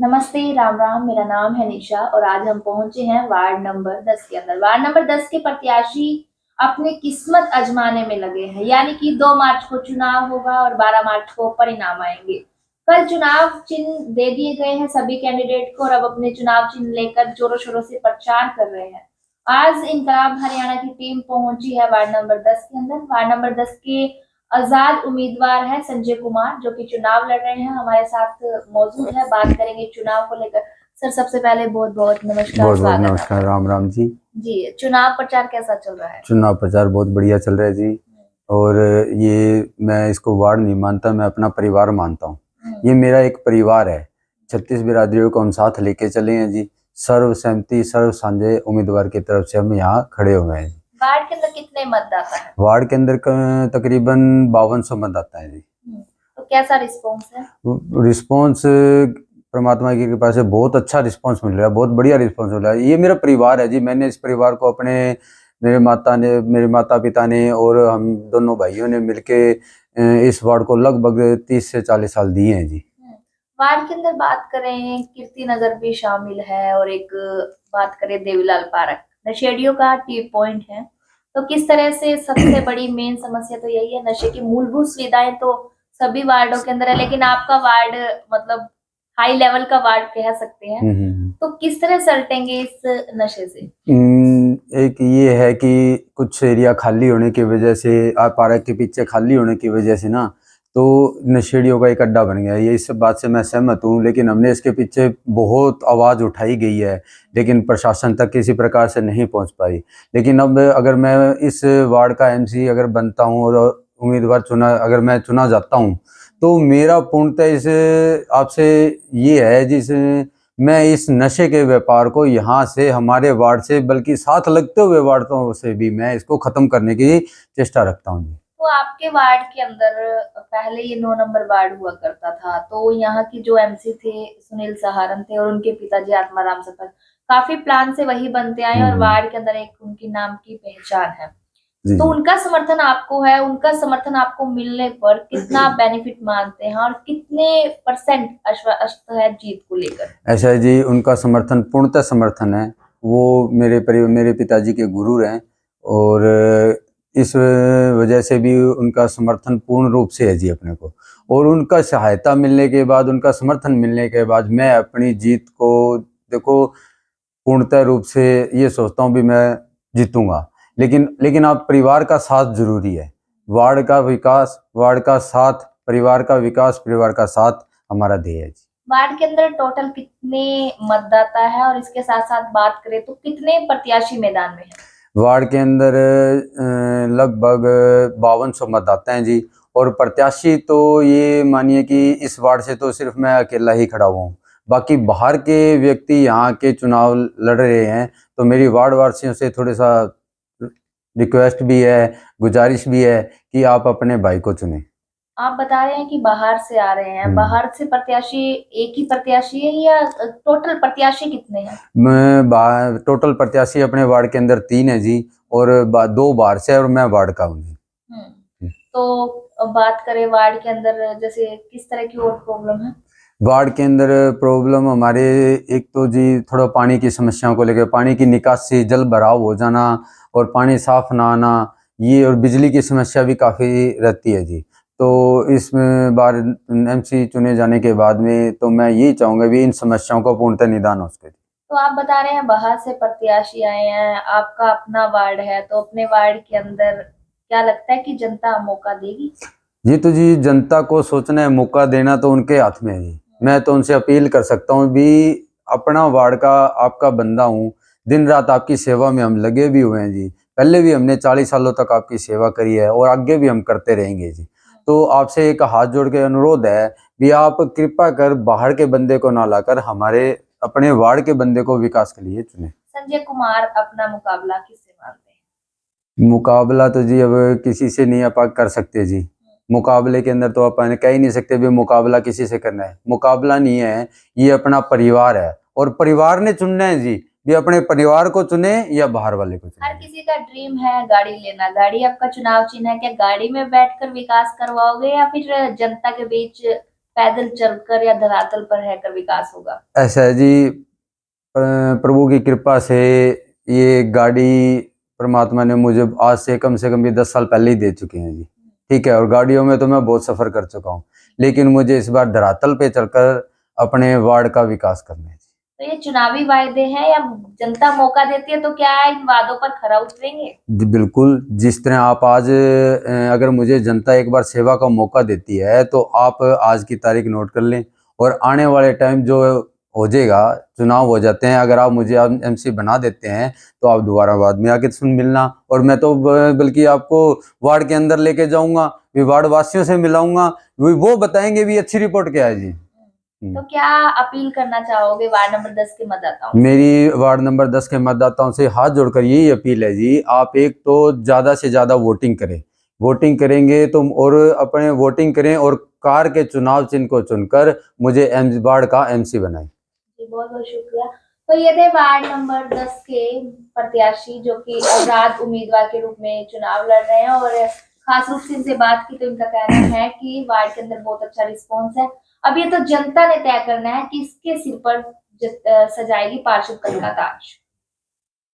नमस्ते, राम राम। मेरा नाम है निशा और आज हम पहुंचे हैं वार्ड नंबर 10 के अंदर। वार्ड नंबर 10 के प्रत्याशी अपनी किस्मत आजमाने में लगे हैं, यानी कि 2 मार्च को चुनाव होगा और 12 मार्च को परिणाम आएंगे। कल चुनाव चिन्ह दे दिए गए हैं सभी कैंडिडेट को और अब अपने चुनाव चिन्ह लेकर जोरों शोरों से प्रचार कर रहे हैं। आज इनकलाब हरियाणा की टीम पहुंची है वार्ड नंबर 10 के अंदर। वार्ड नंबर 10 के आजाद उम्मीदवार है संजय कुमार, जो कि चुनाव लड़ रहे हैं, हमारे साथ मौजूद है। बात करेंगे चुनाव को लेकर। सर, सबसे पहले बहुत बहुत नमस्कार, बहुत बहुत स्वागत है नमस्कार। राम राम जी। जी। चुनाव प्रचार कैसा चल रहा है? चुनाव प्रचार बहुत बढ़िया चल रहा है जी। और ये मैं इसको वार्ड नहीं मानता, मैं अपना परिवार मानता हूँ। ये मेरा एक परिवार है। 36 बिरादरियों को हम साथ लेके चले हैं जी। सर्व सहमति सर्व साझे उम्मीदवार की तरफ से हम यहाँ खड़े हुए हैं। वार्ड के अंदर कितने मतदाता है? वार्ड के अंदर तकरीबन 5200 मतदाता है जी। तो कैसा रिस्पॉन्स है? रिस्पॉन्स परमात्मा की कृपा से बहुत अच्छा रिस्पॉन्स मिल रहा है, बहुत बढ़िया रिस्पॉन्स मिल रहा है। ये मेरा परिवार है जी। मैंने इस परिवार को मेरे माता पिता ने और हम दोनों भाइयों ने मिलके इस वार्ड को लगभग 30 से 40 साल दिए हैं जी। वार्ड के अंदर बात करें, कीर्ति नगर भी शामिल है और एक बात करें देवीलाल पार्क, नशेड़ियों का टी पॉइंट है। तो किस तरह से सबसे बड़ी मेन समस्या तो यही है, नशे की मूलभूत सुविधाएं तो सभी वार्डों के अंदर है, लेकिन आपका वार्ड मतलब हाई लेवल का वार्ड कह सकते हैं। तो किस तरह से हटेंगे इस नशे से? एक ये है कि कुछ एरिया खाली होने की वजह से, पार्क के पीछे खाली होने की वजह से ना, तो नशेड़ियों का एक अड्डा बन गया है। ये इस बात से मैं सहमत हूँ, लेकिन हमने इसके पीछे बहुत आवाज़ उठाई गई है, लेकिन प्रशासन तक किसी प्रकार से नहीं पहुँच पाई। लेकिन अब अगर मैं इस वार्ड का एमसी अगर बनता हूँ और उम्मीदवार अगर मैं चुना जाता हूँ, तो मेरा पूर्णतः इस आपसे ये है जिस मैं इस नशे के व्यापार को यहाँ से, हमारे वार्ड से, बल्कि साथ लगते हुए वार्डों से भी मैं इसको खत्म करने की चेष्टा रखता हूँ जी। तो आपके वार्ड के अंदर पहले ये 9 नंबर वार्ड हुआ करता था, तो यहाँ की जो एमसी थे सुनील सहारन थे और उनके पिताजी आत्माराम सफर, काफी प्लान से वही बनते आए और वार्ड के अंदर एक उनकी नाम की पहचान है। तो उनका समर्थन आपको है, उनका समर्थन आपको मिलने पर कितना बेनिफिट मानते हैं और कितने परसेंट आश्वस्त है जीत को लेकर? ऐसा है जी, उनका समर्थन पूर्णतः समर्थन है। वो मेरे पिताजी के गुरु हैं और इस वजह से भी उनका समर्थन पूर्ण रूप से है जी अपने को। और उनका सहायता मिलने के बाद, उनका समर्थन मिलने के बाद मैं अपनी जीत को देखो पूर्णतः रूप से ये सोचता हूँ भी मैं जीतूंगा। लेकिन आप परिवार का साथ जरूरी है। वार्ड का विकास, वार्ड का साथ, परिवार का विकास, परिवार का साथ हमारा ध्येय है जी। वार्ड के अंदर टोटल कितने मतदाता है और इसके साथ साथ बात करें तो कितने प्रत्याशी मैदान में है? वार्ड के अंदर लगभग 5200 मतदाता हैं जी। और प्रत्याशी तो ये मानिए कि इस वार्ड से तो सिर्फ मैं अकेला ही खड़ा हुआ हूँ। बाकी बाहर के व्यक्ति यहाँ के चुनाव लड़ रहे हैं, तो मेरी वार्ड वासियों से थोड़ा सा रिक्वेस्ट भी है, गुजारिश भी है कि आप अपने भाई को चुनें। आप बता रहे हैं कि बाहर से आ रहे हैं, बाहर से प्रत्याशी एक ही प्रत्याशी है या टोटल प्रत्याशी कितने हैं? टोटल प्रत्याशी अपने वार्ड के अंदर 3 है जी, और 2 बाहर से और मैं वार्ड का हूँ जी। तो बात करें वार्ड के अंदर जैसे किस तरह की और प्रॉब्लम है? वार्ड के अंदर प्रॉब्लम हमारे एक तो जी थोड़ा पानी की समस्याओं को लेकर, पानी की निकासी, जल भराव हो जाना और पानी साफ ना आना, ये, और बिजली की समस्या भी काफ़ी रहती है जी। तो इस बार एमसी चुने जाने के बाद में तो मैं यही चाहूँगा भी इन समस्याओं का पूर्णतः निदान हो सके। तो आप बता रहे हैं बाहर से प्रत्याशी आए हैं, आपका अपना वार्ड है, तो अपने वार्ड के अंदर क्या लगता है कि जनता मौका देगी? ये तो जी जनता को सोचना है, मौका देना तो उनके हाथ में है जी। मैं तो उनसे अपील कर सकता हूँ भी, अपना वार्ड का आपका बंदा हूँ, दिन रात आपकी सेवा में हम लगे भी हुए हैं जी। पहले भी हमने 40 सालों तक आपकी सेवा करी है और आगे भी हम करते रहेंगे जी। तो आपसे एक हाथ जोड़ के अनुरोध है भी, आप कृपा कर बाहर के बंदे को ना लाकर हमारे अपने वार्ड के बंदे को विकास के लिए चुने। संजय कुमार अपना मुकाबला किससे मानते हैं? मुकाबला तो जी अब किसी से नहीं आप कर सकते जी। मुकाबले के अंदर तो अपन कह ही नहीं सकते भी मुकाबला किसी से करना है। मुकाबला नहीं है, ये अपना परिवार है और परिवार ने चुनना है जी। भी अपने परिवार को चुने या बाहर वाले को चुने। हर किसी का ड्रीम है गाड़ी लेना, गाड़ी आपका चुनाव चिन्ह है, क्या गाड़ी में बैठकर विकास करवाओगे या फिर जनता के बीच पैदल चलकर या धरातल पर रहकर विकास होगा? ऐसा है जी, प्रभु की कृपा से ये गाड़ी परमात्मा ने मुझे आज से कम भी 10 साल पहले ही दे चुके हैं जी। ठीक है, और गाड़ियों में तो मैं बहुत सफर कर चुका हूँ, लेकिन मुझे इस बार धरातल पे चलकर अपने वार्ड का विकास करना है। तो ये चुनावी वायदे हैं या जनता मौका देती है, तो क्या इन वादों पर खरा उतरेंगे? जी बिल्कुल, जिस तरह आप आज अगर मुझे जनता एक बार सेवा का मौका देती है तो आप आज की तारीख नोट कर लें, और आने वाले टाइम जो हो जाएगा, चुनाव हो जाते हैं, अगर आप मुझे एमसी बना देते हैं तो आप दोबारा बाद में आके सुन मिलना, और मैं तो बल्कि आपको वार्ड के अंदर लेके जाऊंगा, भी वार्ड वासियों से मिलाऊंगा, वो बताएंगे भी अच्छी रिपोर्ट क्या है जी। तो क्या अपील करना चाहोगे वार्ड नंबर 10 के मतदाताओं से? मेरी वार्ड नंबर 10 के मतदाताओं से हाथ जोड़कर यही अपील है जी, आप एक तो ज़्यादा से ज़्यादा वोटिंग करें, वोटिंग करेंगे तो, और अपने वोटिंग करें और कार के चुनाव चिन्ह को चुनकर मुझे वार्ड का एमसी बनाएं। जी बहुत बहुत शुक्रिया। तो ये थे वार्ड नंबर 10 के प्रत्याशी जो कि आजाद उम्मीदवार के रूप में चुनाव लड़ रहे हैं, और खास रूप से इनसे बात की तो इनका कहना है कि वार्ड के अंदर बहुत अच्छा रिस्पॉन्स है। अब ये तो जनता ने तय करना है कि इसके सिर पर सजाएगी पार्षद पद का ताज।